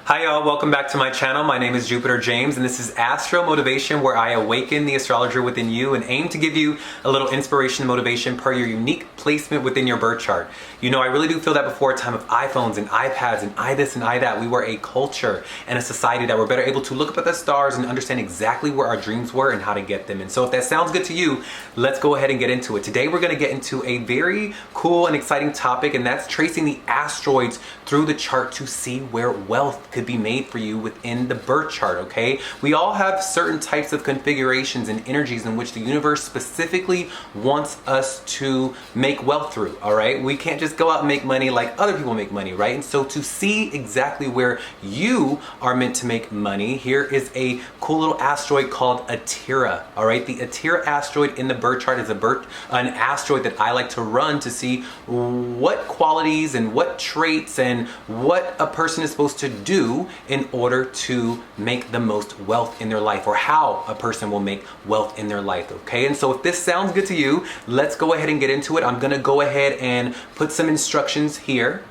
Hi y'all, welcome back to my channel. My name is Jupiter James and this is Astro Motivation, where I awaken the astrologer within you and aim to give you a little inspiration and motivation per your unique placement within your birth chart. You know, I really do feel that before a time of iPhones and iPads and I this and I that, we were a culture and a society that were better able to look up at the stars and understand exactly where our dreams were and how to get them. And so if that sounds good to you, let's go ahead and get into it. Today we're going to get into a very cool and exciting topic, and that's tracing the asteroids through the chart to see where wealth could be made for you within the birth chart, okay? We all have certain types of configurations and energies in which the universe specifically wants us to make wealth through, all right? We can't just go out and make money like other people make money, right? And so to see exactly where you are meant to make money, here is a cool little asteroid called Atira, all right? The Atira asteroid in the birth chart is an asteroid that I like to run to see what qualities and what traits and what a person is supposed to do in order to make the most wealth in their life, or how a person will make wealth in their life, okay? And so if this sounds good to you, let's go ahead and get into it. I'm gonna go ahead and put some instructions here,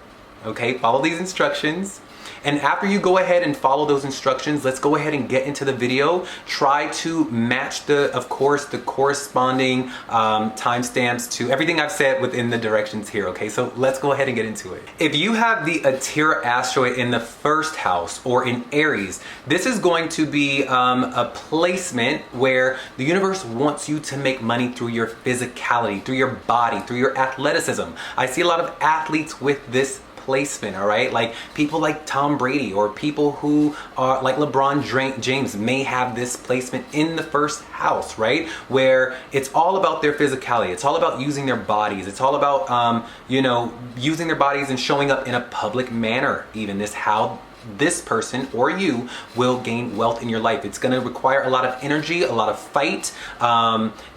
okay? Follow these instructions. And after you go ahead and follow those instructions, let's go ahead and get into the video. Try to match of course, the corresponding timestamps to everything I've said within the directions here, okay? So let's go ahead and get into it. If you have the Atira asteroid in the first house or in Aries, this is going to be a placement where the universe wants you to make money through your physicality, through your body, through your athleticism. I see a lot of athletes with this placement, all right? Like people like Tom Brady or people who are like LeBron James may have this placement in the first house, right? Where it's all about their physicality. It's all about using their bodies. It's all about, using their bodies and showing up in a public manner. Even how this person or you will gain wealth in your life. It's going to require a lot of energy, a lot of fight.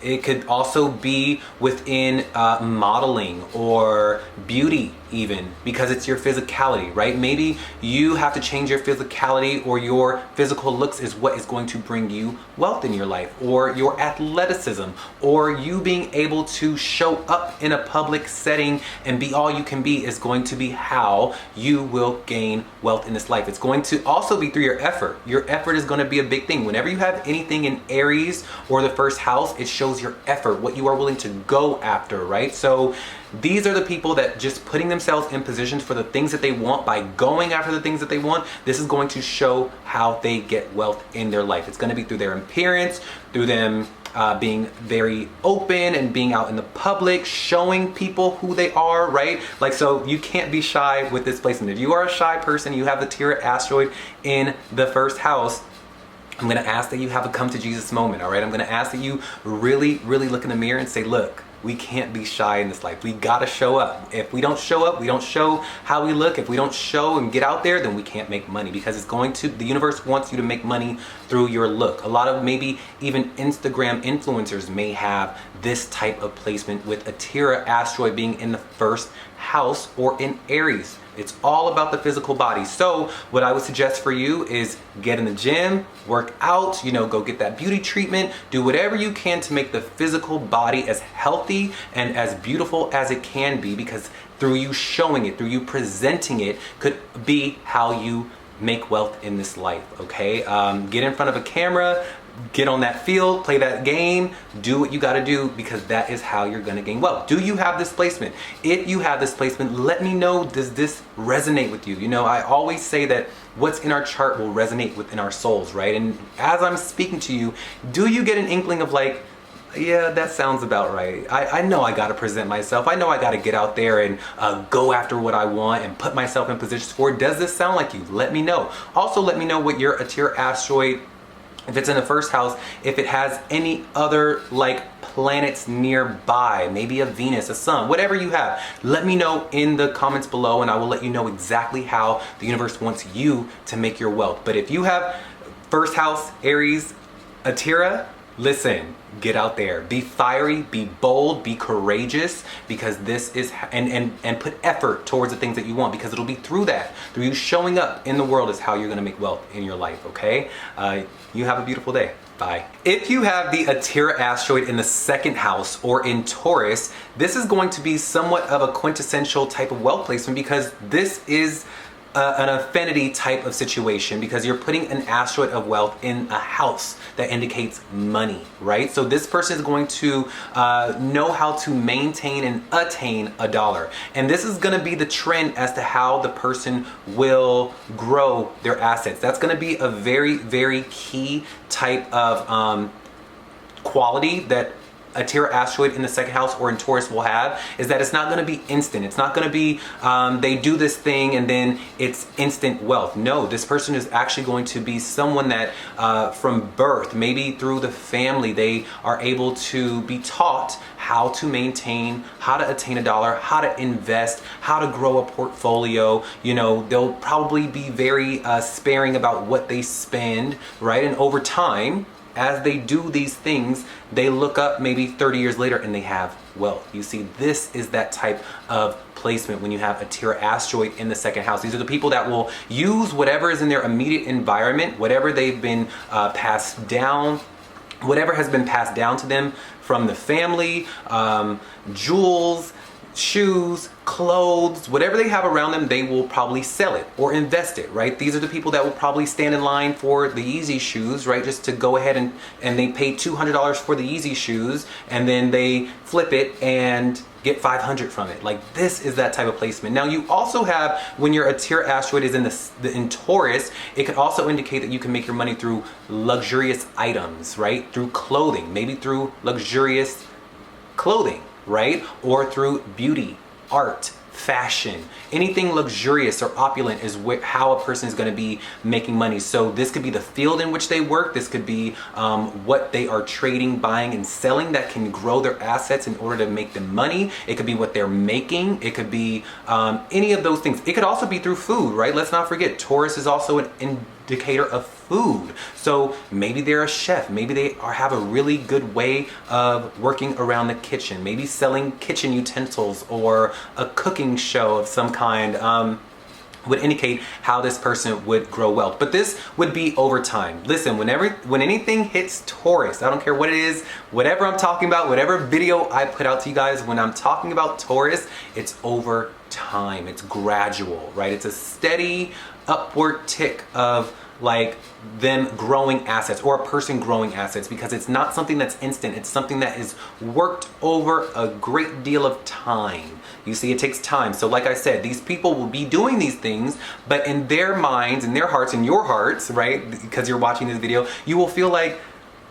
It could also be within modeling or beauty even, because it's your physicality, right? Maybe you have to change your physicality, or your physical looks is what is going to bring you wealth in your life, or your athleticism, or you being able to show up in a public setting and be all you can be is going to be how you will gain wealth in this life. It's going to also be through your effort. Your effort is going to be a big thing. Whenever you have anything in Aries or the first house, it shows your effort, what you are willing to go after, right? So these are the people that just putting themselves in positions for the things that they want by going after the things that they want. This is going to show how they get wealth in their life. It's going to be through their appearance, through them being very open and being out in the public, showing people who they are, right? Like, so you can't be shy with this placement. If you are a shy person, you have the Tira asteroid in the first house, I'm going to ask that you have a come to Jesus moment, all right? I'm going to ask that you really, really look in the mirror and say, look, we can't be shy in this life. We got to show up. If we don't show up, we don't show how we look. If we don't show and get out there, then we can't make money, because the universe wants you to make money through your look. A lot of maybe even Instagram influencers may have this type of placement with a Tira asteroid being in the first house or in Aries. It's all about the physical body. So what I would suggest for you is get in the gym, work out, go get that beauty treatment, do whatever you can to make the physical body as healthy and as beautiful as it can be, because through you showing it, through you presenting it, could be how you make wealth in this life, okay? Get in front of a camera, get on that field, play that game, do what you got to do, because that is how you're going to gain wealth. Do you have this placement? If you have this placement, let me know, does this resonate with you? I always say that what's in our chart will resonate within our souls, right? And as I'm speaking to you, do you get an inkling of like, yeah, that sounds about right. I know I got to present myself. I know I got to get out there and go after what I want and put myself in positions for it. Does this sound like you? Let me know. Also, let me know what your Atira asteroid, if it's in the first house, if it has any other like planets nearby, maybe a Venus, a sun, whatever you have, let me know in the comments below and I will let you know exactly how the universe wants you to make your wealth. But if you have first house, Aries, Atira, listen, get out there, be fiery, be bold, be courageous, because this is, and put effort towards the things that you want, because it'll be through you showing up in the world is how you're going to make wealth in your life, okay? You have a beautiful day. Bye. If you have the Atira asteroid in the second house or in Taurus, this is going to be somewhat of a quintessential type of wealth placement, because this is an affinity type of situation because you're putting an asteroid of wealth in a house that indicates money, right? So this person is going to know how to maintain and attain a dollar. And this is going to be the trend as to how the person will grow their assets. That's going to be a very, very key type of quality that a Terra asteroid in the second house or in Taurus will have, is that it's not going to be instant. It's not going to be they do this thing and then it's instant wealth. No, this person is actually going to be someone that from birth, maybe through the family, they are able to be taught how to maintain, how to attain a dollar, how to invest, how to grow a portfolio. You know, they'll probably be very sparing about what they spend, right? And over time, as they do these things, they look up maybe 30 years later and they have wealth. You see, this is that type of placement when you have a Terra asteroid in the second house. These are the people that will use whatever is in their immediate environment, whatever they've been passed down, whatever has been passed down to them from the family, jewels, shoes, clothes, whatever they have around them, they will probably sell it or invest it, right? These are the people that will probably stand in line for the Yeezy shoes, right? Just to go ahead and they pay $200 for the Yeezy shoes and then they flip it and get 500 from it. Like, this is that type of placement. Now you also have, when your Terra asteroid is in Taurus, it could also indicate that you can make your money through luxurious items, right? Through clothing, maybe through luxurious clothing, right? Or through beauty, art, fashion. Anything luxurious or opulent is how a person is going to be making money. So this could be the field in which they work. This could be what they are trading, buying, and selling that can grow their assets in order to make them money. It could be what they're making. It could be any of those things. It could also be through food, right? Let's not forget, Taurus is also an indicator of food. So maybe they're a chef. Maybe they have a really good way of working around the kitchen. Maybe selling kitchen utensils or a cooking show of some kind would indicate how this person would grow wealth. But this would be over time. Listen, when anything hits Taurus, I don't care what it is, whatever I'm talking about, whatever video I put out to you guys, when I'm talking about Taurus, it's over time. It's gradual, right? It's a steady upward tick of like them growing assets or a person growing assets, because it's not something that's instant. It's something that is worked over a great deal of time. You see, it takes time. So like I said, these people will be doing these things, but in their minds, in their hearts, in your hearts, right? Because you're watching this video, you will feel like,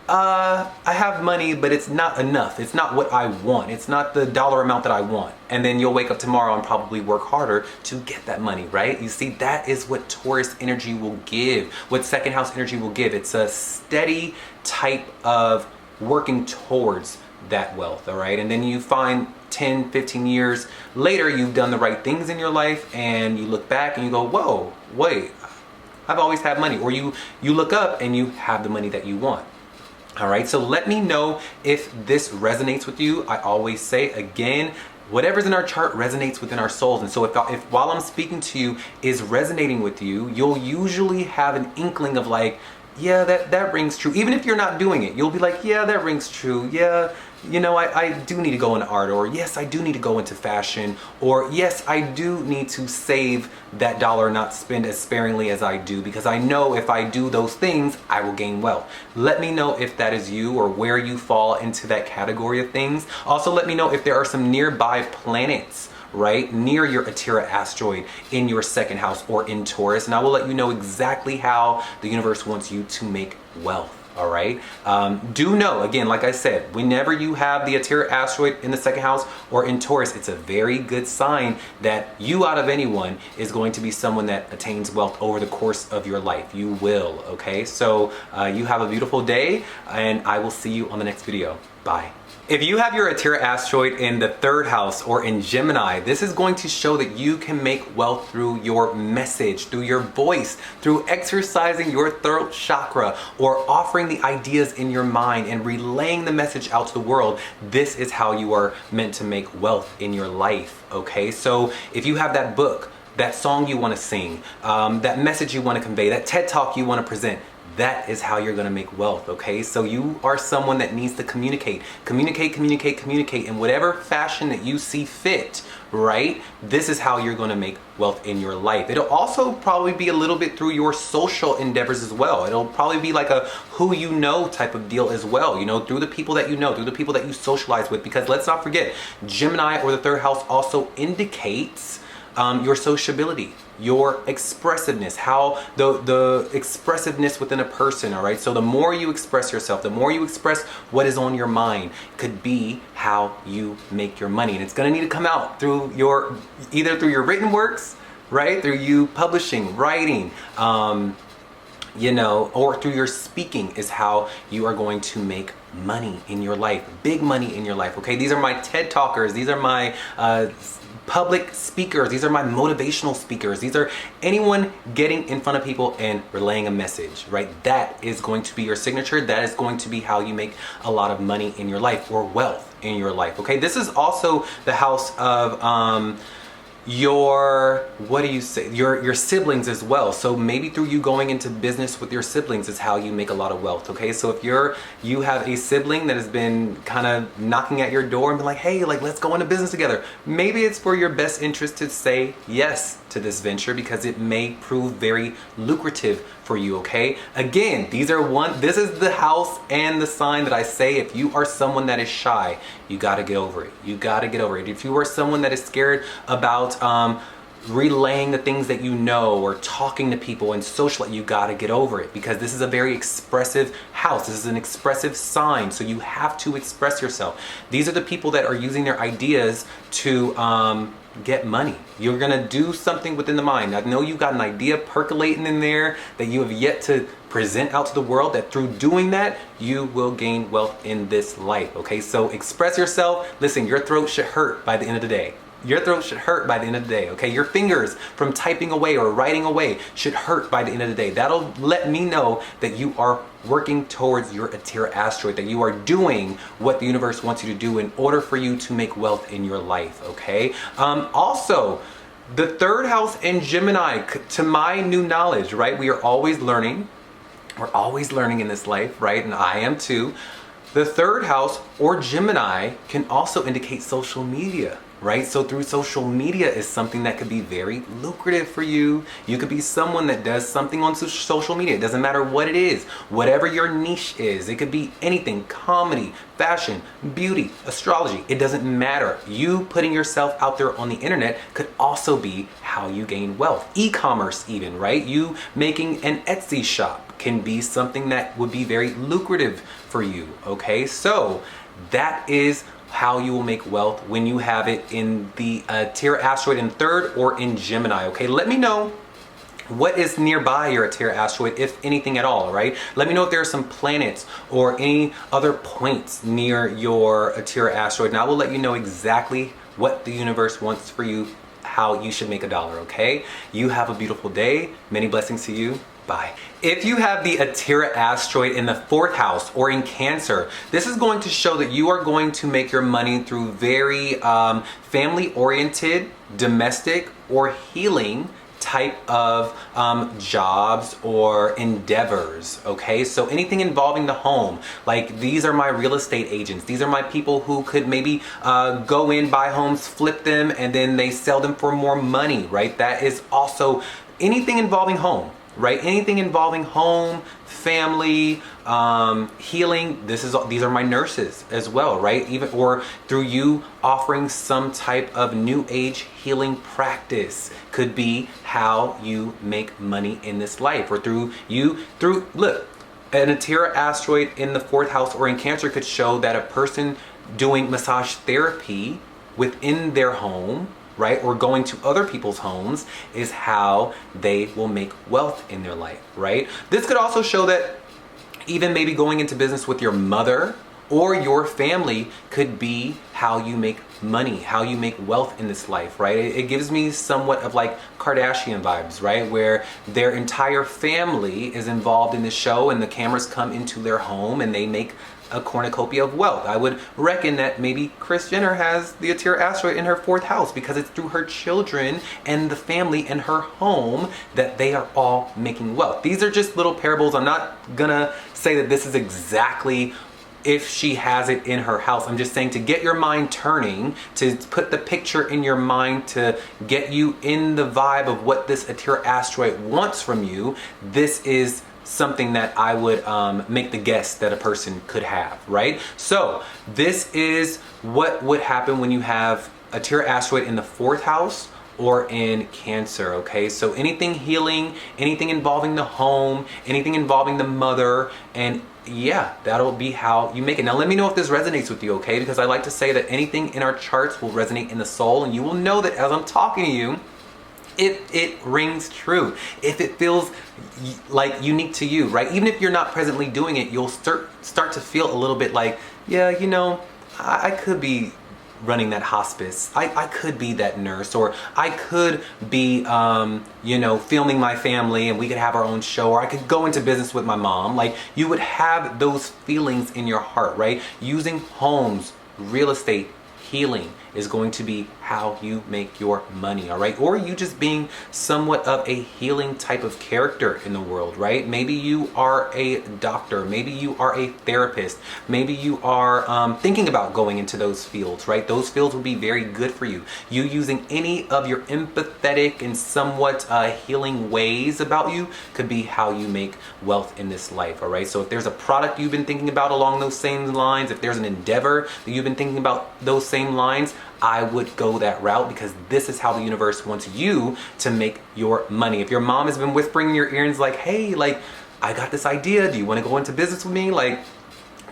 I have money, but it's not enough. It's not what I want. It's not the dollar amount that I want. And then you'll wake up tomorrow and probably work harder to get that money, right? You see, that is what Taurus energy will give, what second house energy will give. It's a steady type of working towards that wealth, all right? And then you find 10, 15 years later, you've done the right things in your life and you look back and you go, whoa, wait, I've always had money. Or you look up and you have the money that you want. All right, so let me know if this resonates with you. I always say, again, whatever's in our chart resonates within our souls. And so if while I'm speaking to you is resonating with you, you'll usually have an inkling of like, yeah, that rings true. Even if you're not doing it, you'll be like, yeah, that rings true. Yeah, you know, I do need to go into art, or yes, I do need to go into fashion, or yes, I do need to save that dollar, not spend as sparingly as I do, because I know if I do those things, I will gain wealth. Let me know if that is you or where you fall into that category of things. Also, let me know if there are some nearby planets, right, near your Terra asteroid in your second house or in Taurus, and I will let you know exactly how the universe wants you to make wealth. All right. Do know, again, like I said, whenever you have the Terra asteroid in the second house or in Taurus, it's a very good sign that you, out of anyone, is going to be someone that attains wealth over the course of your life. You will. Okay. So you have a beautiful day, and I will see you on the next video. Bye. If you have your Terra asteroid in the third house or in Gemini, this is going to show that you can make wealth through your message, through your voice, through exercising your throat chakra, or offering the ideas in your mind and relaying the message out to the world. This is how you are meant to make wealth in your life, okay? So if you have that book, that song you want to sing, that message you want to convey, that TED Talk you want to present, that is how you're gonna make wealth, okay? So you are someone that needs to communicate in whatever fashion that you see fit, right? This is how you're gonna make wealth in your life. It'll also probably be a little bit through your social endeavors as well. It'll probably be like a who you know type of deal as well, you know, through the people that you know, through the people that you socialize with, because let's not forget, Gemini or the third house also indicates your sociability, your expressiveness, how the expressiveness within a person, all right? So the more you express yourself, the more you express what is on your mind, could be how you make your money. And it's gonna need to come out through your, either through your written works, right? Through you publishing, writing, you know, or through your speaking is how you are going to make money in your life, big money in your life, okay? These are my TED talkers, these are my public speakers, these are my motivational speakers, these are anyone getting in front of people and relaying a message, right? That is going to be your signature. That is going to be how you make a lot of money in your life, or wealth in your life, okay? This is also the house of your, what do you say, your siblings as well. So maybe through you going into business with your siblings is how you make a lot of wealth, okay? So if you have a sibling that has been kind of knocking at your door and be like, hey, like, let's go into business together, maybe it's for your best interest to say yes to this venture, because it may prove very lucrative for you, okay? Again, this is the house and the sign that I say, if you are someone that is shy, you gotta get over it. You gotta get over it. If you are someone that is scared about relaying the things that you know, or talking to people and social, you gotta get over it, because this is a very expressive house. This is an expressive sign, so you have to express yourself. These are the people that are using their ideas to get money. You're gonna do something within the mind. I know you've got an idea percolating in there that you have yet to present out to the world, that through doing that, you will gain wealth in this life, okay? So express yourself. Listen, your throat should hurt by the end of the day. Your throat should hurt by the end of the day, okay? Your fingers from typing away or writing away should hurt by the end of the day. That'll let me know that you are working towards your asteroid, that you are doing what the universe wants you to do in order for you to make wealth in your life, okay? Also, the third house in Gemini, to my new knowledge, right? We are always learning. We're always learning in this life, right? And I am too. The third house, or Gemini, can also indicate social media, right? So through social media is something that could be very lucrative for you. You could be someone that does something on social media. It doesn't matter what it is, whatever your niche is. It could be anything: comedy, fashion, beauty, astrology. It doesn't matter. You putting yourself out there on the internet could also be how you gain wealth. E-commerce even, right? You making an Etsy shop can be something that would be very lucrative for you, okay? So that is how you will make wealth when you have it in the asteroid in third or in Gemini, okay? Let me know what is nearby your asteroid, if anything at all, right? Let me know if there are some planets or any other points near your asteroid, and I will let you know exactly what the universe wants for you, how you should make a dollar, okay? You have a beautiful day. Many blessings to you. Bye. If you have the asteroid in the fourth house or in Cancer, this is going to show that you are going to make your money through very family-oriented, domestic, or healing type of jobs or endeavors, okay? So anything involving the home, like these are my real estate agents. These are my people who could maybe go in, buy homes, flip them, and then they sell them for more money, right? That is also anything involving home, right? Anything involving home, family, healing. These are my nurses as well, right? Even, or through you offering some type of new age healing practice could be how you make money in this life. Or look, an asteroid in the fourth house or in Cancer could show that a person doing massage therapy within their home, right, or going to other people's homes, is how they will make wealth in their life, right? This could also show that even maybe going into business with your mother or your family could be how you make money, how you make wealth in this life, right? It gives me somewhat of like Kardashian vibes, right? Where their entire family is involved in the show and the cameras come into their home and they make a cornucopia of wealth. I would reckon that maybe Kris Jenner has the Asteroid asteroid in her 4th house because it's through her children and the family and her home that they are all making wealth. These are just little parables. I'm not gonna say that this is exactly if she has it in her house. I'm just saying to get your mind turning, to put the picture in your mind, to get you in the vibe of what this Asteroid asteroid wants from you. This is something that I would make the guess that a person could have, right? So this is what would happen when you have a Asteroid asteroid in the 4th house or in Cancer, okay? So anything healing, anything involving the home, anything involving the mother, and yeah, that'll be how you make it. Now let me know if this resonates with you, okay? Because I like to say that anything in our charts will resonate in the soul, and you will know that as I'm talking to you, if it rings true, if it feels like unique to you, right? Even if you're not presently doing it, you'll start to feel a little bit like, yeah, you know, I could be running that hospice. I could be that nurse, or I could be, you know, filming my family and we could have our own show, or I could go into business with my mom. Like, you would have those feelings in your heart, right? Using homes, real estate, healing is going to be how you make your money, all right? Or you just being somewhat of a healing type of character in the world, right? Maybe you are a doctor, maybe you are a therapist, maybe you are thinking about going into those fields, right? Those fields will be very good for you. You using any of your empathetic and somewhat healing ways about you could be how you make wealth in this life, all right? So if there's a product you've been thinking about along those same lines, if there's an endeavor that you've been thinking about those same lines, I would go that route, because this is how the universe wants you to make your money. If your mom has been whispering in your ears like, hey, like, I got this idea, do you want to go into business with me? Like,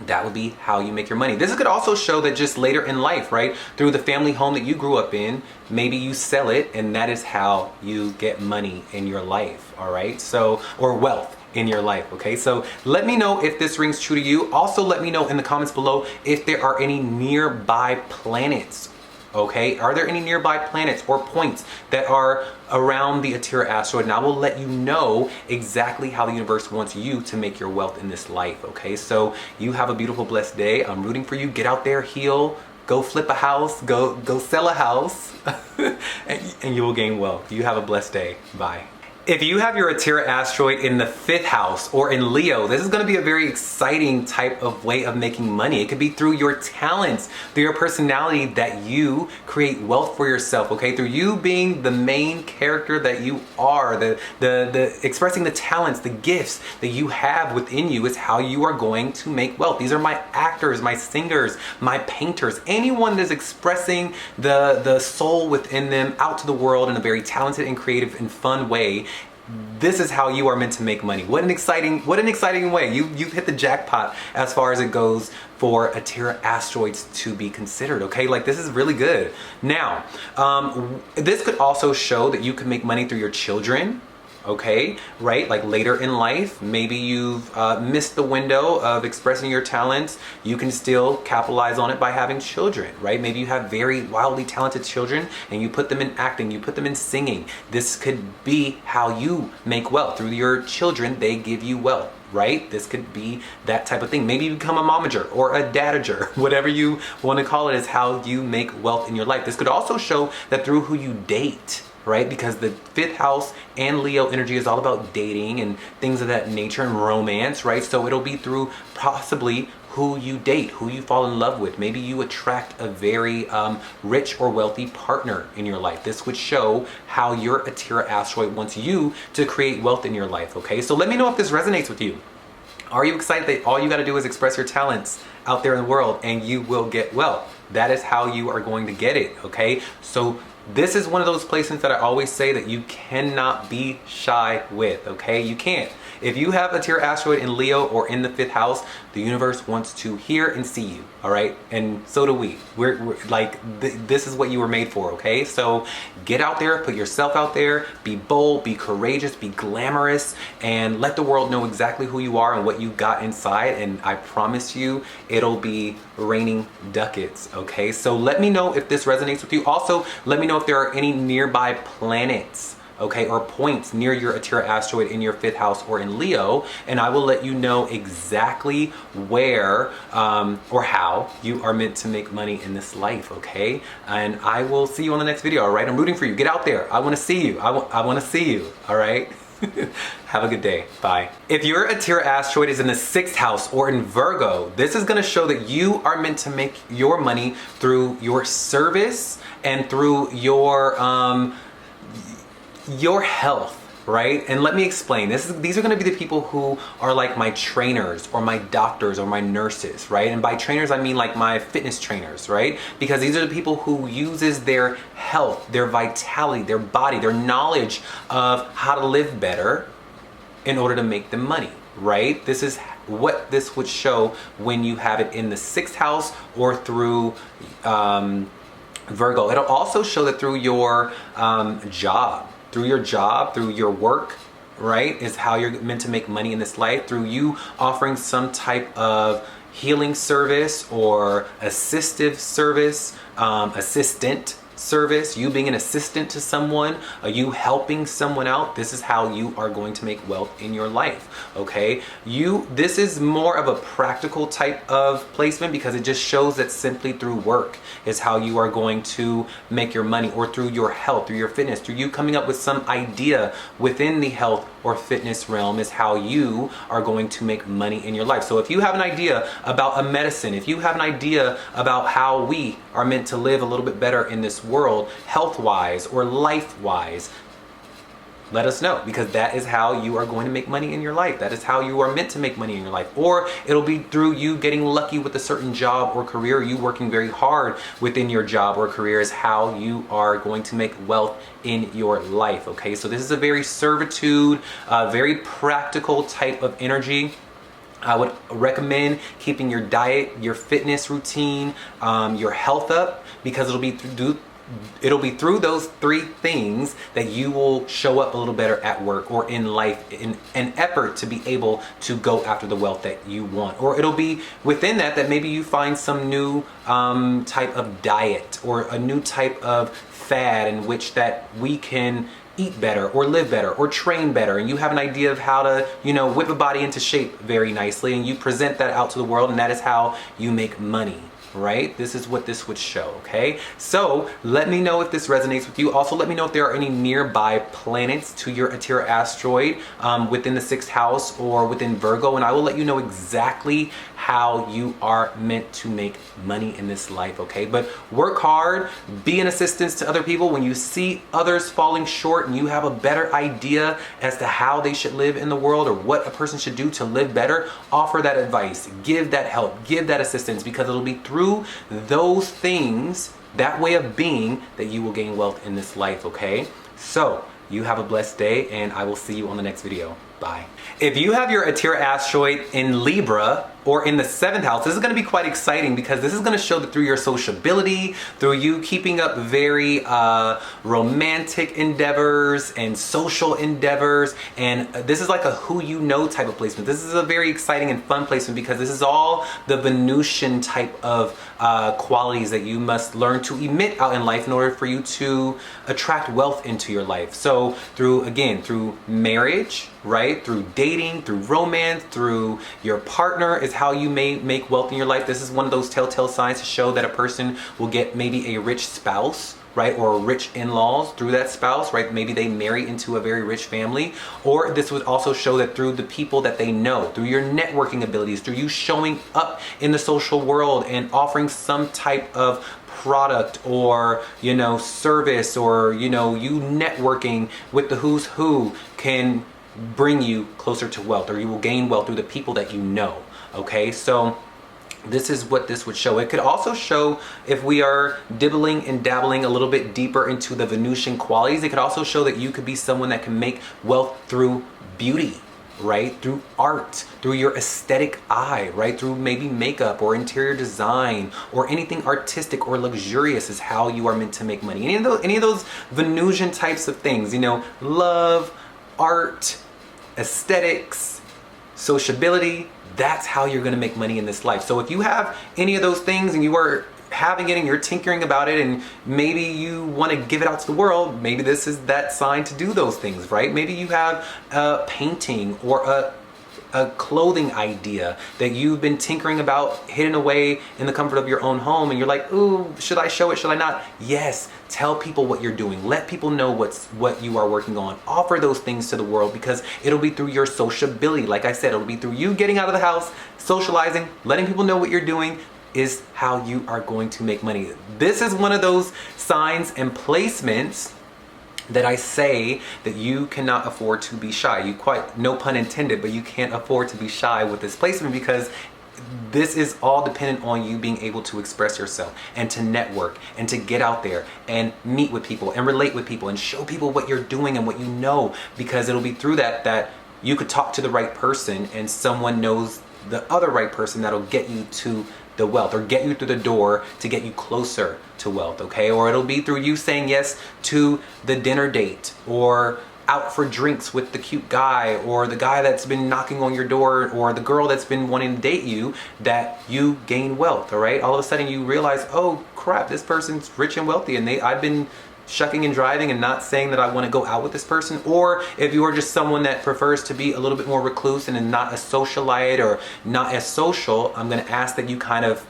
that would be how you make your money. This could also show that just later in life, right, through the family home that you grew up in, maybe you sell it and that is how you get money in your life, all right? So, or wealth in your life, okay? So let me know if this rings true to you. Also, let me know in the comments below if there are any nearby planets. Okay, are there any nearby planets or points that are around the Asteroid asteroid? And I will let you know exactly how the universe wants you to make your wealth in this life, okay? So you have a beautiful, blessed day. I'm rooting for you. Get out there, heal, go flip a house, go sell a house, and you will gain wealth. You have a blessed day. Bye. If you have your Asteroid asteroid in the 5th house or in Leo, this is going to be a very exciting type of way of making money. It could be through your talents, through your personality, that you create wealth for yourself, okay? Through you being the main character that you are, the expressing the talents, the gifts that you have within you is how you are going to make wealth. These are my actors, my singers, my painters, anyone that's expressing the soul within them out to the world in a very talented and creative and fun way. This is how you are meant to make money. What an exciting way. You've hit the jackpot as far as it goes for Asteroid asteroids to be considered, okay? Like, this is really good. Now, this could also show that you can make money through your children, okay, right? Like later in life, maybe you've missed the window of expressing your talents. You can still capitalize on it by having children, right? Maybe you have very wildly talented children and you put them in acting, you put them in singing. This could be how you make wealth. Through your children, they give you wealth, right? This could be that type of thing. Maybe you become a momager or a dadager, whatever you want to call it, is how you make wealth in your life. This could also show that through who you date, right? Because the 5th house and Leo energy is all about dating and things of that nature and romance, right? So it'll be through possibly who you date, who you fall in love with. Maybe you attract a very rich or wealthy partner in your life. This would show how your Asteroid asteroid wants you to create wealth in your life, okay? So let me know if this resonates with you. Are you excited that all you got to do is express your talents out there in the world and you will get wealth? That is how you are going to get it, okay? So this is one of those placements that I always say that you cannot be shy with, okay? You can't. If you have a Asteroid asteroid in Leo or in the 5th house, the universe wants to hear and see you, all right? And so do we. We're like, this is what you were made for, okay? So get out there, put yourself out there, be bold, be courageous, be glamorous, and let the world know exactly who you are and what you got inside. And I promise you, it'll be raining ducats, okay? So let me know if this resonates with you. Also, let me know if there are any nearby planets, okay, or points near your Atira asteroid in your 5th house or in Leo, and I will let you know exactly where or how you are meant to make money in this life, okay? And I will see you on the next video, all right? I'm rooting for you. Get out there. I want to see you. I want to see you, all right? Have a good day. Bye. If your Atira asteroid is in the 6th house or in Virgo, this is going to show that you are meant to make your money through your service and through your health, right? And let me explain. These are going to be the people who are like my trainers or my doctors or my nurses, right? And by trainers, I mean like my fitness trainers, right? Because these are the people who uses their health, their vitality, their body, their knowledge of how to live better in order to make them money, right? This is what this would show when you have it in the 6th house or through Virgo. It'll also show that through your job, through your work, right, is how you're meant to make money in this life, through you offering some type of healing service or assistive service, assistant service, you being an assistant to someone, you helping someone out. This is how you are going to make wealth in your life, okay? This is more of a practical type of placement because it just shows that simply through work is how you are going to make your money, or through your health, through your fitness, through you coming up with some idea within the health or fitness realm is how you are going to make money in your life. So if you have an idea about a medicine, if you have an idea about how we are meant to live a little bit better in this world, health-wise or life-wise, let us know, because that is how you are going to make money in your life. That is how you are meant to make money in your life. Or it'll be through you getting lucky with a certain job or career, you working very hard within your job or career is how you are going to make wealth in your life, okay? So this is a very servitude, very practical type of energy. I would recommend keeping your diet, your fitness routine, your health up, because it'll be through those 3 things that you will show up a little better at work or in life in an effort to be able to go after the wealth that you want. Or it'll be within that maybe you find some new type of diet or a new type of fad in which that we can eat better or live better or train better, and you have an idea of how to, whip a body into shape very nicely, and you present that out to the world, and that is how you make money, right? This is what this would show, okay? So let me know if this resonates with you. Also, let me know if there are any nearby planets to your Atira asteroid within the 6th house or within Virgo, and I will let you know exactly how you are meant to make money in this life, okay? But work hard, be an assistance to other people. When you see others falling short and you have a better idea as to how they should live in the world or what a person should do to live better, offer that advice, give that help, give that assistance, because it'll be through those things, that way of being, that you will gain wealth in this life, okay? So you have a blessed day, and I will see you on the next video. Bye. If you have your Atira asteroid in Libra or in the 7th house, this is going to be quite exciting, because this is going to show that through your sociability, through you keeping up very romantic endeavors and social endeavors, and this is like a who you know type of placement. This is a very exciting and fun placement, because this is all the Venusian type of qualities that you must learn to emit out in life in order for you to attract wealth into your life. So through marriage, right? Through dating, through romance, through your partner is how you may make wealth in your life. This is one of those telltale signs to show that a person will get maybe a rich spouse, right? Or rich in-laws through that spouse, right? Maybe they marry into a very rich family. Or this would also show that through the people that they know, through your networking abilities, through you showing up in the social world and offering some type of product or service, or you networking with the who's who can bring you closer to wealth, or you will gain wealth through the people that you know, okay? So this is what this would show. It could also show, if we are dibbling and dabbling a little bit deeper into the Venusian qualities, it could also show that you could be someone that can make wealth through beauty, right? Through art, through your aesthetic eye, right? Through maybe makeup or interior design or anything artistic or luxurious is how you are meant to make money. Any of those Venusian types of things, love, art, aesthetics, sociability, that's how you're going to make money in this life. So if you have any of those things and you are having it and you're tinkering about it, and maybe you want to give it out to the world, maybe this is that sign to do those things, right? Maybe you have a painting or a clothing idea that you've been tinkering about, hidden away in the comfort of your own home, and you're like, ooh, should I show it, should I not? Yes, tell people what you're doing. Let people know what you are working on. Offer those things to the world, because it'll be through your sociability. Like I said, it'll be through you getting out of the house, socializing, letting people know what you're doing is how you are going to make money. This is one of those signs and placements that I say that you cannot afford to be shy. You quite, no pun intended, but you can't afford to be shy with this placement, because this is all dependent on you being able to express yourself and to network and to get out there and meet with people and relate with people and show people what you're doing and what you know, because it'll be through that you could talk to the right person and someone knows the other right person that'll get you to the wealth, or get you through the door to get you closer to wealth, okay? Or it'll be through you saying yes to the dinner date, or out for drinks with the cute guy, or the guy that's been knocking on your door, or the girl that's been wanting to date you, that you gain wealth, all right? All of a sudden you realize, oh crap, this person's rich and wealthy, and I've been shucking and driving and not saying that I want to go out with this person. Or if you are just someone that prefers to be a little bit more recluse and not a socialite or not as social, I'm going to ask that you kind of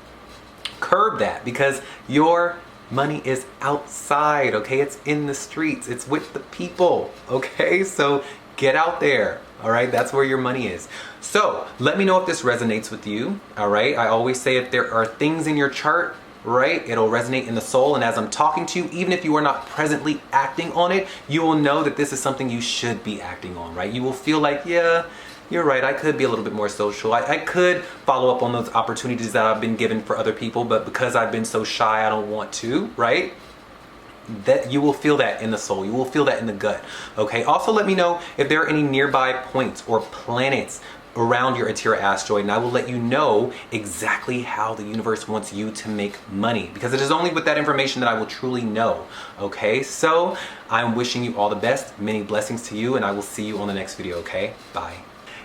curb that, because your money is outside, okay? It's in the streets, it's with the people, okay? So get out there, all right? That's where your money is. So let me know if this resonates with you, all right? I always say if there are things in your chart, right, it'll resonate in the soul, and as I'm talking to you, even if you are not presently acting on it, you will know that this is something you should be acting on, right? You will feel like, yeah, you're right, I could be a little bit more social. I could follow up on those opportunities that I've been given for other people, but because I've been so shy, I don't want to, right? That you will feel that in the soul, you will feel that in the gut, okay? Also, let me know if there are any nearby points or planets around your interior asteroid, and I will let you know exactly how the universe wants you to make money, because it is only with that information that I will truly know, okay? So I'm wishing you all the best, many blessings to you, and I will see you on the next video, okay? Bye.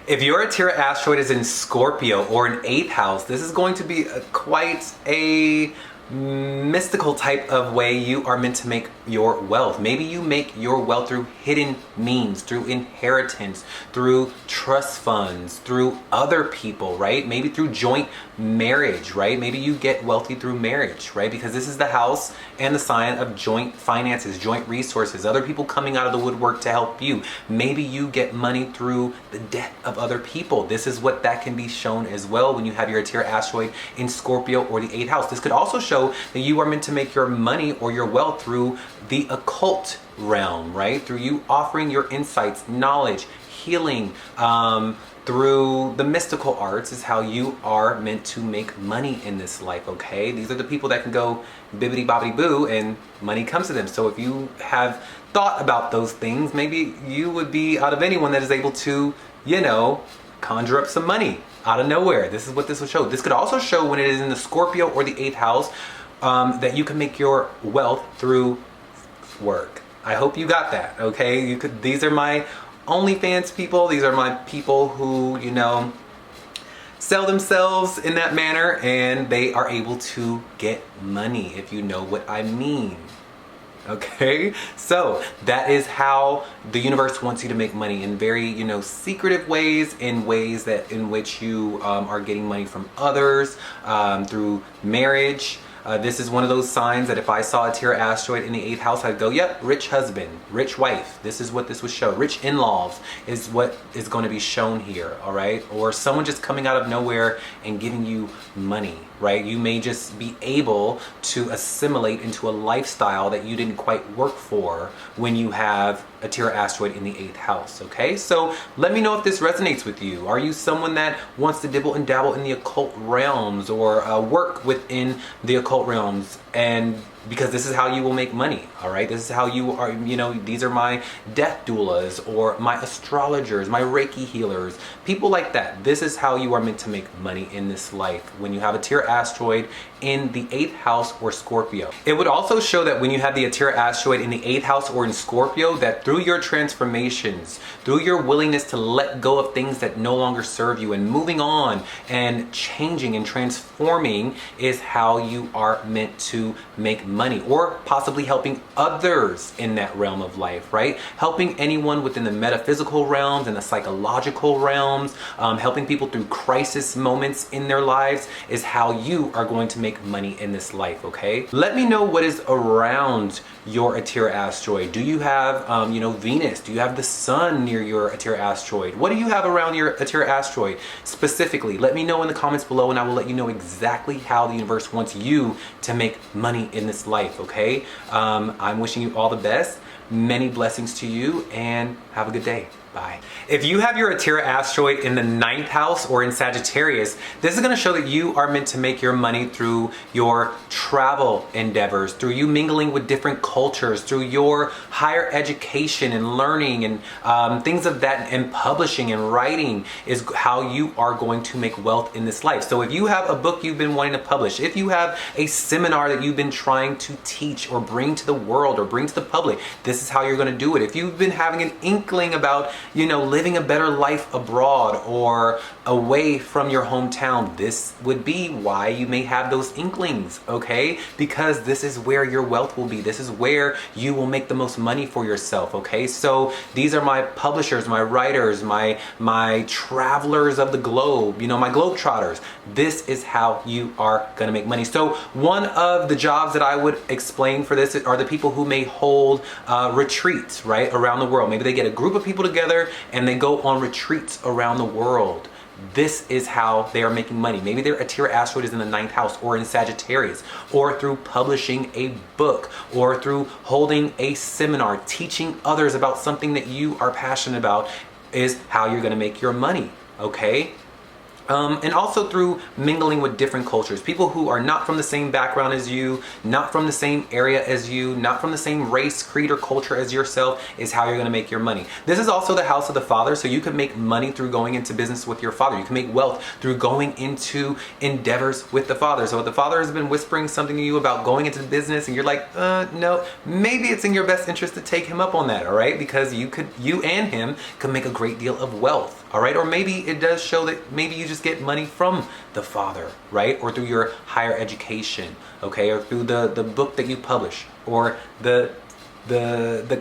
If your interior asteroid is in Scorpio or in 8th house, this is going to be quite a mystical type of way you are meant to make your wealth. Maybe you make your wealth through hidden means, through inheritance, through trust funds, through other people, right? Maybe through joint marriage, right? Maybe you get wealthy through marriage, right? Because this is the house and the sign of joint finances, joint resources, other people coming out of the woodwork to help you. Maybe you get money through the death of other people. This is what that can be shown as well when you have your interior asteroid in Scorpio or the 8th house. This could also show that you are meant to make your money or your wealth through the occult realm, right? Through you offering your insights, knowledge, healing, through the mystical arts is how you are meant to make money in this life, okay? These are the people that can go bibbity bobbity boo and money comes to them. So if you have thought about those things, maybe you would be out of anyone that is able to, you know, conjure up some money out of nowhere. This is what this will show. This could also show when it is in the Scorpio or the 8th house that you can make your wealth through work. I hope you got that, okay? These are my OnlyFans people. These are my people who, you know, sell themselves in that manner, and they are able to get money, if you know what I mean. Okay, so that is how the universe wants you to make money, in very, you know, secretive ways, in ways that in which you are getting money from others, through marriage. This is one of those signs that if I saw a interior asteroid in the 8th house, I'd go, yep, rich husband, rich wife. This is what this would show. Rich in-laws is what is going to be shown here, all right? Or someone just coming out of nowhere and giving you money, right? You may just be able to assimilate into a lifestyle that you didn't quite work for when you have a interior asteroid in the 8th house, okay? So let me know if this resonates with you. Are you someone that wants to dibble and dabble in the occult realms, or work within the occult realms and because this is how you will make money. All right, this is how you are, you know, these are my death doulas or my astrologers, my Reiki healers, people like that. This is how you are meant to make money in this life when you have a Atira asteroid in the 8th house or Scorpio. It would also show that when you have the Atira asteroid in the 8th house or in Scorpio, that through your transformations, through your willingness to let go of things that no longer serve you and moving on and changing and transforming is how you are meant to make money, or possibly helping others in that realm of life, right? Helping anyone within the metaphysical realms and the psychological realms, helping people through crisis moments in their lives is how you are going to make money in this life, okay? Let me know what is around your Atira asteroid. Do you have, you know, Venus? Do you have the sun near your Atira asteroid? What do you have around your Atira asteroid specifically? Let me know in the comments below and I will let you know exactly how the universe wants you to make money in this life, okay? I'm wishing you all the best. Many blessings to you and have a good day. Bye. If you have your Atira asteroid in the 9th house or in Sagittarius, this is going to show that you are meant to make your money through your travel endeavors, through you mingling with different cultures, through your higher education and learning and things of that, and publishing and writing is how you are going to make wealth in this life. So if you have a book you've been wanting to publish, if you have a seminar that you've been trying to teach or bring to the world or bring to the public, this is how you're going to do it. If you've been having an inkling about, you know, living a better life abroad or away from your hometown, this would be why you may have those inklings, okay? Because this is where your wealth will be. This is where you will make the most money for yourself, okay? So these are my publishers, my writers, my travelers of the globe, you know, my globetrotters. This is how you are gonna make money. So one of the jobs that I would explain for this are the people who may hold retreats, right, around the world. Maybe they get a group of people together and they go on retreats around the world. This is how they are making money. Maybe their Atira asteroid is in the 9th house or in Sagittarius, or through publishing a book, or through holding a seminar, teaching others about something that you are passionate about is how you're going to make your money, okay? And also through mingling with different cultures, people who are not from the same background as you, not from the same area as you, not from the same race, creed, or culture as yourself is how you're going to make your money. This is also the house of the father, so you can make money through going into business with your father. You can make wealth through going into endeavors with the father. So if the father has been whispering something to you about going into business and you're like, no, maybe it's in your best interest to take him up on that, all right? Because you and him could make a great deal of wealth. All right, or maybe it does show that maybe you just get money from the father, right? Or through your higher education, okay? Or through the book that you publish, or the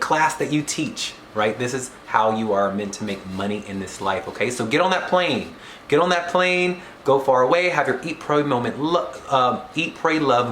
class that you teach, right? This is how you are meant to make money in this life, okay? So get on that plane. Get on that plane, go far away, have your eat, pray, love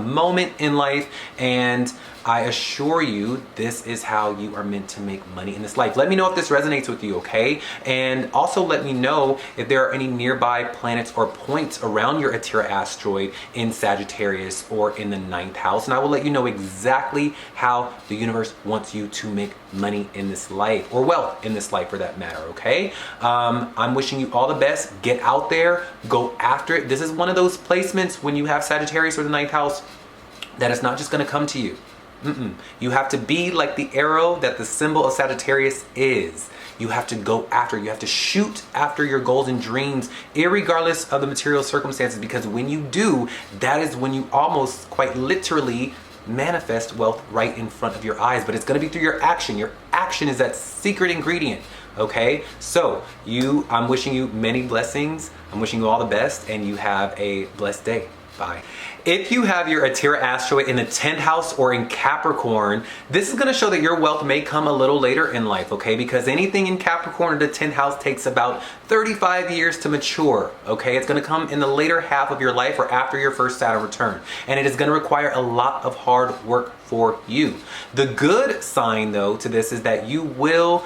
moment in life, and I assure you, this is how you are meant to make money in this life. Let me know if this resonates with you, okay? And also let me know if there are any nearby planets or points around your Atira asteroid in Sagittarius or in the 9th house, and I will let you know exactly how the universe wants you to make money in this life, or wealth in this life for that matter, okay? I'm wishing you all the best. Get out there, go after it. This is one of those placements when you have Sagittarius or the 9th house that it's not just gonna come to you. You have to be like the arrow that the symbol of Sagittarius is. You have to go after, you have to shoot after your goals and dreams, irregardless of the material circumstances, because when you do, that is when you almost quite literally manifest wealth right in front of your eyes. But it's going to be through your action. Your action is that secret ingredient, okay? So I'm wishing you many blessings. I'm wishing you all the best, and you have a blessed day. Bye. If you have your Atira asteroid in the 10th house or in Capricorn, this is going to show that your wealth may come a little later in life, okay? Because anything in Capricorn or the 10th house takes about 35 years to mature, okay? It's going to come in the later half of your life or after your first Saturn return. And it is going to require a lot of hard work for you. The good sign, though, to this is that you will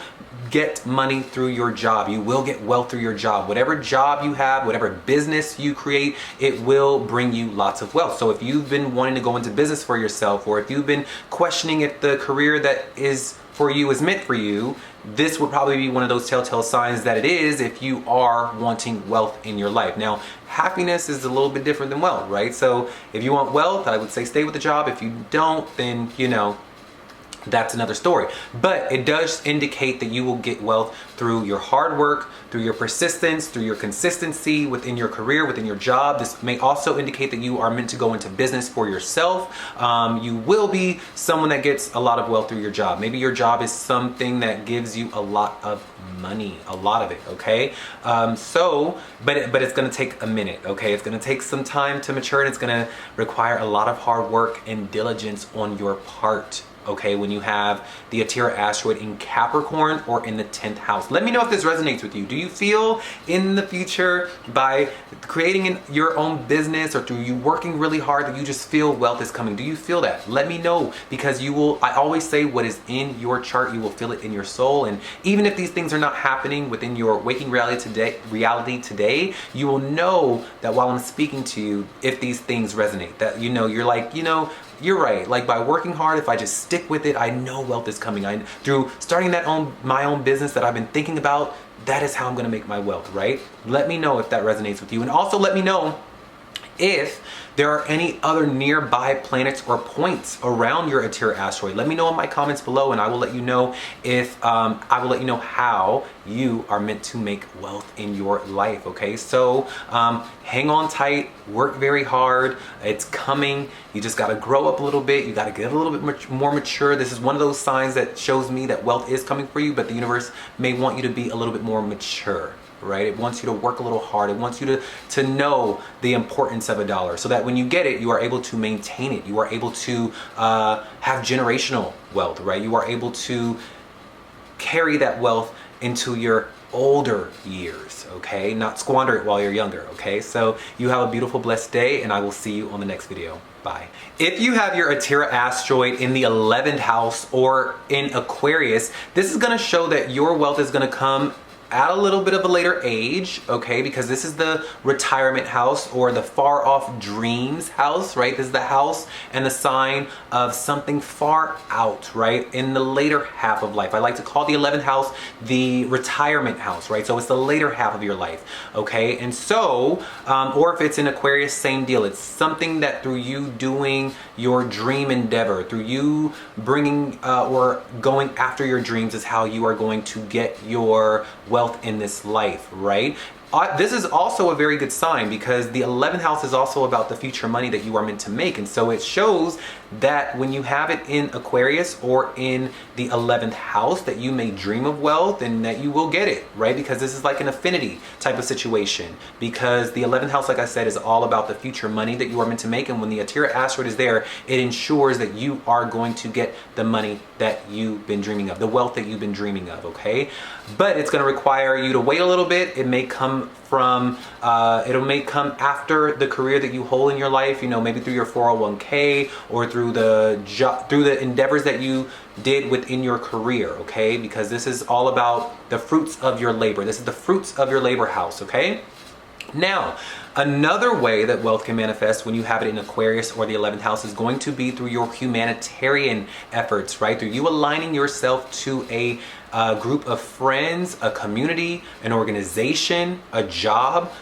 get money through your job. You will get wealth through your job. Whatever job you have, whatever business you create, it will bring you lots of wealth. So if you've been wanting to go into business for yourself, or if you've been questioning if the career that is for you is meant for you, this would probably be one of those telltale signs that it is if you are wanting wealth in your life. Now, happiness is a little bit different than wealth, right? So if you want wealth, I would say stay with the job. If you don't, then, you know, that's another story. But it does indicate that you will get wealth through your hard work, through your persistence, through your consistency within your career, within your job. This may also indicate that you are meant to go into business for yourself. You will be someone that gets a lot of wealth through your job. Maybe your job is something that gives you a lot of money, a lot of it, okay? But it's gonna take a minute, okay? It's gonna take some time to mature, and it's gonna require a lot of hard work and diligence on your part. Okay, when you have the asteroid in Capricorn or in the 10th house. Let me know if this resonates with you. Do you feel in the future, by creating your own business or through you working really hard, that you just feel wealth is coming? Do you feel that? Let me know, because you will, I always say, what is in your chart, you will feel it in your soul. And even if these things are not happening within your waking reality today, you will know that while I'm speaking to you, if these things resonate, that, you know, you're like, you know, you're right. Like, by working hard, if I just stick with it, I know wealth is coming. Through starting my own business that I've been thinking about, that is how I'm gonna make my wealth, right? Let me know if that resonates with you. And also let me know if there are any other nearby planets or points around your asteroid. Let me know in my comments below, and I will let you know if I will let you know how you are meant to make wealth in your life. Okay, so hang on tight, work very hard. It's coming. You just got to grow up a little bit. You got to get a little bit more mature. This is one of those signs that shows me that wealth is coming for you, but the universe may want you to be a little bit more mature. Right? It wants you to work a little hard. It wants you to know the importance of a dollar, so that when you get it, you are able to maintain it. You are able to have generational wealth, right? You are able to carry that wealth into your older years, okay? Not squander it while you're younger, okay? So you have a beautiful, blessed day, and I will see you on the next video. Bye. If you have your asteroid in the 11th house or in Aquarius, this is gonna show that your wealth is gonna come at a little bit of a later age, okay, because this is the retirement house, or the far off dreams house, right? This is the house and the sign of something far out, right, in the later half of life. I like to call the 11th house the retirement house, right? So it's the later half of your life, okay? And so, or if it's in Aquarius, same deal. It's something that through you doing your dream endeavor, through you bringing or going after your dreams, is how you are going to get your wealth in this life, right? This is also a very good sign, because the 11th house is also about the future money that you are meant to make. And so it shows that when you have it in Aquarius or in the 11th house, that you may dream of wealth and that you will get it, right? Because this is like an affinity type of situation, because the 11th house, like I said, is all about the future money that you are meant to make. And when the asteroid is there, it ensures that you are going to get the money that you've been dreaming of, the wealth that you've been dreaming of, okay? But it's going to require you to wait a little bit. It may come from it may come after the career that you hold in your life, you know, maybe through your 401k or through the endeavors that you did within your career, okay? Because this is all about the fruits of your labor. This is the fruits of your labor house, okay? Now, another way that wealth can manifest when you have it in Aquarius or the 11th house is going to be through your humanitarian efforts, right? Through you aligning yourself to a group of friends, a community, an organization, a job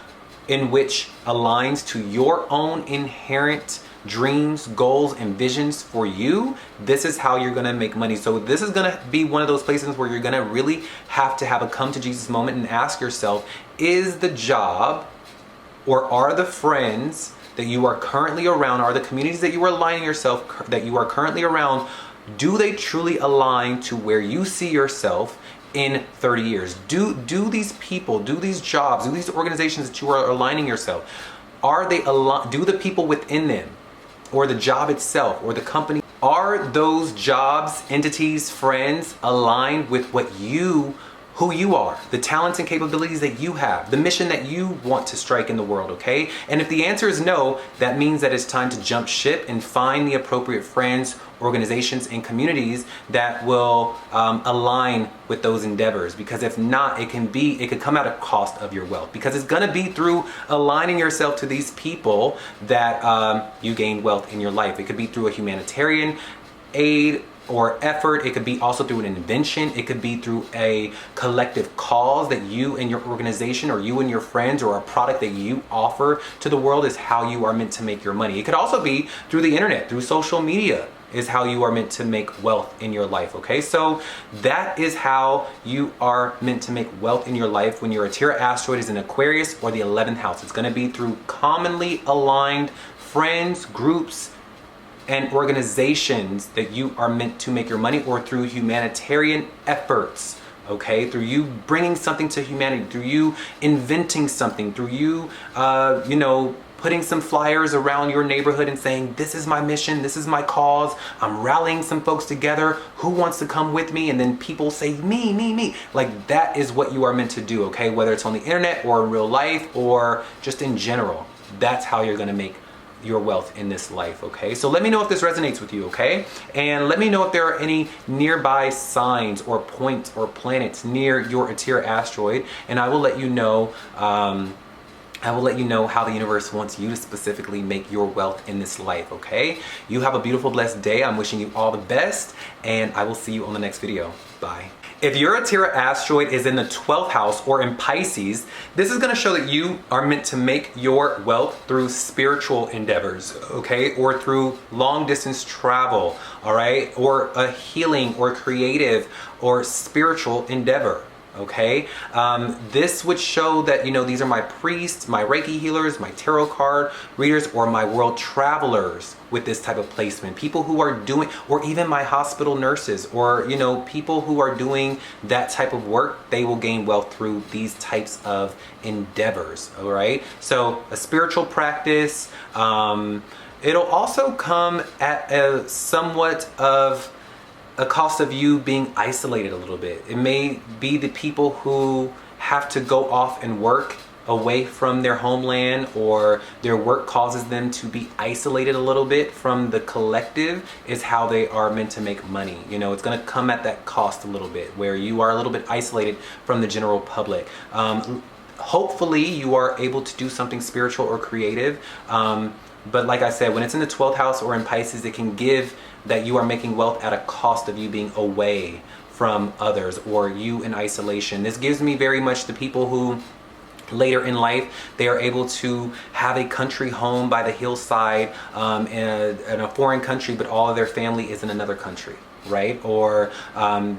in which aligns to your own inherent dreams, goals, and visions for you. This is how you're gonna make money. So this is gonna be one of those places where you're gonna really have to have a come to Jesus moment and ask yourself, is the job or are the friends that you are currently around, are the communities that you are aligning yourself, that you are currently around, do they truly align to where you see yourself in 30 years? Do these people, do these jobs, do these organizations that you are aligning yourself, are they do the people within them, or the job itself, or the company, are those jobs, entities, friends aligned with who you are, the talents and capabilities that you have, the mission that you want to strike in the world, okay? And if the answer is no, that means that it's time to jump ship and find the appropriate friends, organizations, and communities that will align with those endeavors. Because if not, it could come at a cost of your wealth, because it's gonna be through aligning yourself to these people that you gain wealth in your life. It could be through a humanitarian aid or effort. It could be also through an invention. It could be through a collective cause that you and your organization, or you and your friends, or a product that you offer to the world is how you are meant to make your money. It could also be through the internet, through social media, is how you are meant to make wealth in your life, okay? So that is how you are meant to make wealth in your life when your Atira asteroid is in Aquarius or the 11th house. It's gonna be through commonly aligned friends, groups, and organizations that you are meant to make your money, or through humanitarian efforts, okay? Through you bringing something to humanity, through you inventing something, through you, putting some flyers around your neighborhood and saying, this is my mission, this is my cause, I'm rallying some folks together, who wants to come with me? And then people say, me. Like, that is what you are meant to do, okay? Whether it's on the internet or in real life or just in general, that's how you're gonna make your wealth in this life, okay? So let me know if this resonates with you, okay? And let me know if there are any nearby signs or points or planets near your Atira asteroid, and I will let you know how the universe wants you to specifically make your wealth in this life, okay? You have a beautiful, blessed day. I'm wishing you all the best, and I will see you on the next video. Bye. If your Atira asteroid is in the 12th house or in Pisces, this is going to show that you are meant to make your wealth through spiritual endeavors, okay? Or through long distance travel, all right? Or a healing or creative or spiritual endeavor. Okay, this would show that, these are my priests, my Reiki healers, my tarot card readers, or my world travelers with this type of placement. People who are doing, or even my hospital nurses, or, people who are doing that type of work, they will gain wealth through these types of endeavors, all right? So a spiritual practice, it'll also come at a somewhat of a cost of you being isolated a little bit. It may be the people who have to go off and work away from their homeland, or their work causes them to be isolated a little bit from the collective, is how they are meant to make money. It's gonna come at that cost a little bit, where you are a little bit isolated from the general public. Hopefully you are able to do something spiritual or creative. But like I said, when it's in the 12th house or in Pisces, it can give that you are making wealth at a cost of you being away from others, or you in isolation. This gives me very much the people who later in life, they are able to have a country home by the hillside in a foreign country, but all of their family is in another country, right? Or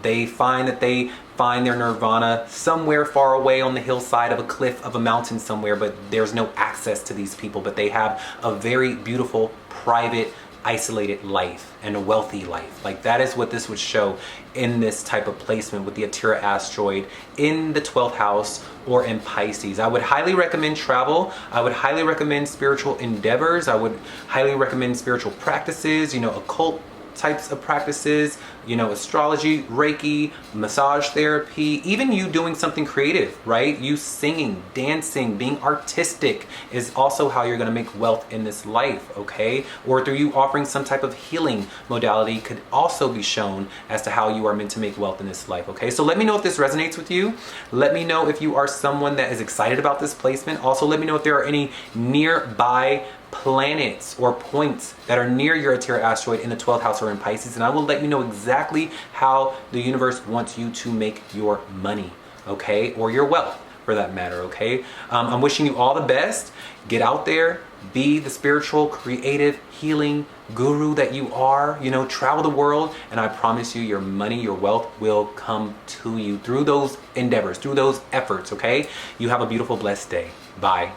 they find their nirvana somewhere far away on the hillside of a cliff of a mountain somewhere, but there's no access to these people, but they have a very beautiful, private, isolated life and a wealthy life. Like, that is what this would show in this type of placement with the Atira asteroid in the 12th house or in Pisces. I would highly recommend travel. I would highly recommend spiritual endeavors. I would highly recommend spiritual practices, occult types of practices, astrology, Reiki, massage therapy, even you doing something creative, right? You singing, dancing, being artistic is also how you're gonna make wealth in this life, okay? Or through you offering some type of healing modality could also be shown as to how you are meant to make wealth in this life, okay? So let me know if this resonates with you. Let me know if you are someone that is excited about this placement. Also, let me know if there are any nearby planets or points that are near your Atira asteroid in the 12th house or in Pisces, and I will let you know exactly how the universe wants you to make your money, okay? Or your wealth, for that matter, okay? I'm wishing you all the best. Get out there, be the spiritual, creative, healing guru that you are, travel the world, and I promise you your money, your wealth will come to you through those endeavors, through those efforts, okay? You have a beautiful, blessed day. Bye.